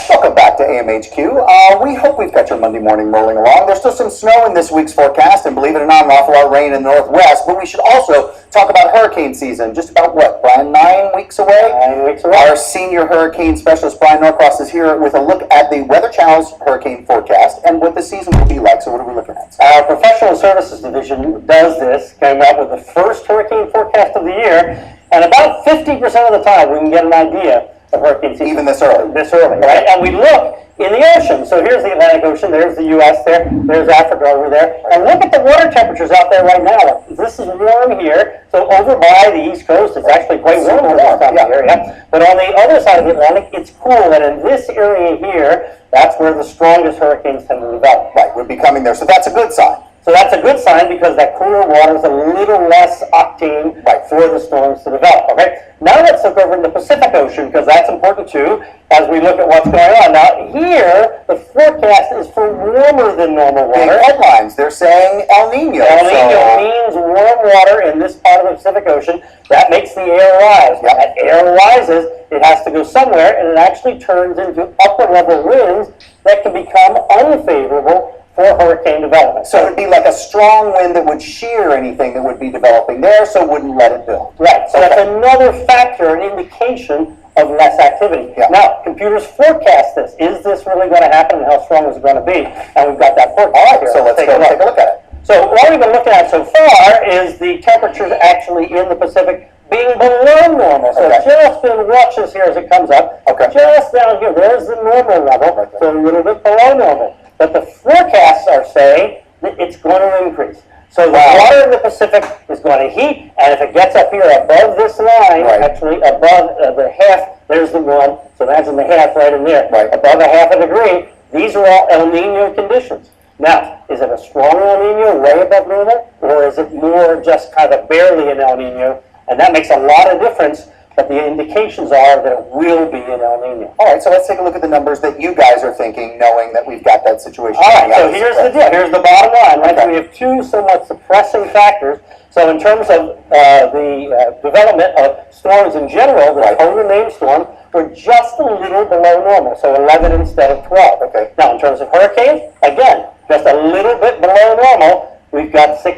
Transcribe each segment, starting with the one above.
Welcome back to AMHQ. We hope we've got your Monday morning rolling along. There's still some snow in this week's forecast, and believe it or not, an awful lot of rain in the northwest. But we should also talk about hurricane season. Just about what, Brian? 9 weeks away? 9 weeks away. Our senior hurricane specialist, Brian Norcross, is here with a look at the Weather Channel's hurricane forecast and what the season will be like. So what are we looking at? Our professional services division does this, came out with the first hurricane forecast of the year, and about 50% of the time we can get an idea of hurricane season. Even this early? This early, right? And we look in the ocean. So here's the Atlantic Ocean, there's the U.S. there's Africa over there. And look at the water temperatures out there right now. This is warm here. So over by the East Coast, it's actually quite warm for this time of year. Yeah. But on the other side of the Atlantic, it's cool. And in this area here, that's where the strongest hurricanes tend to develop. Right, we're becoming there. So that's a good sign. So that's a good sign because that cooler water is a little less octane for the storms to develop. Okay. Now let's look over in the Pacific Ocean because that's important too as we look at what's going on. Now here, the forecast is for warmer than normal water. Big headlines. They're saying El Nino. El Nino means warm water in this part of the Pacific Ocean. That makes the air rise. When that air rises, it has to go somewhere, and it actually turns into upper level winds that can become unfavorable for hurricane development. So it would be like a strong wind that would shear anything that would be developing there, so it wouldn't let it build. Right, so that's another factor, an indication of less activity. Yeah. Now, computers forecast this. Is this really going to happen, and how strong is it going to be? And we've got that forecast. All right, here. so let's take a look at it. So what we've been looking at so far is the temperatures actually in the Pacific being below normal. So just been watch this here as it comes up. Okay. Just down here, there's the normal level, so a little bit below normal. But the forecasts are saying that it's going to increase. So the water in the Pacific is going to heat, and if it gets up here above this line, actually above the half, there's the one, so imagine the half right in there, above a half a degree, these are all El Nino conditions. Now, is it a strong El Nino, way above normal, or is it more just kind of barely an El Nino? And that makes a lot of difference. But the indications are that it will be an El Nino. All right, so let's take a look at the numbers that you guys are thinking, knowing that we've got that situation. All right, so here's the deal. Here's the bottom line, right? So we have two somewhat suppressing factors. So in terms of the development of storms in general, the total named storm, we're just a little below normal, so 11 instead of 12. Okay. Now, in terms of hurricanes, again, just a little bit below normal. We've got 5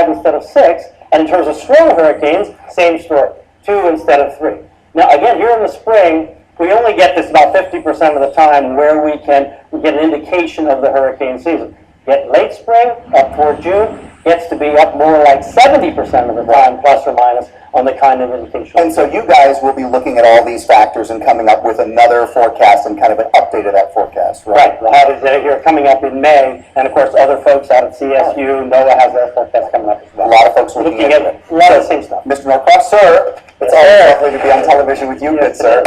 instead of 6. And in terms of strong hurricanes, same story. 2 instead of 3. Now, again, here in the spring, we only get this about 50% of the time where we get an indication of the hurricane season. Get late spring, up toward June, gets to be up more like 70% of the time, plus or minus, on the kind of indication. And so you guys will be looking at all these factors and coming up with another forecast and kind of an update of that forecast, right? Right. We'll have it here coming up in May, and of course other folks out at CSU, NOAA has their forecast coming up as well. A lot of folks looking at it. A lot of the same stuff. Mr. Norcross, sir, it's always lovely to be on television with you, good sir.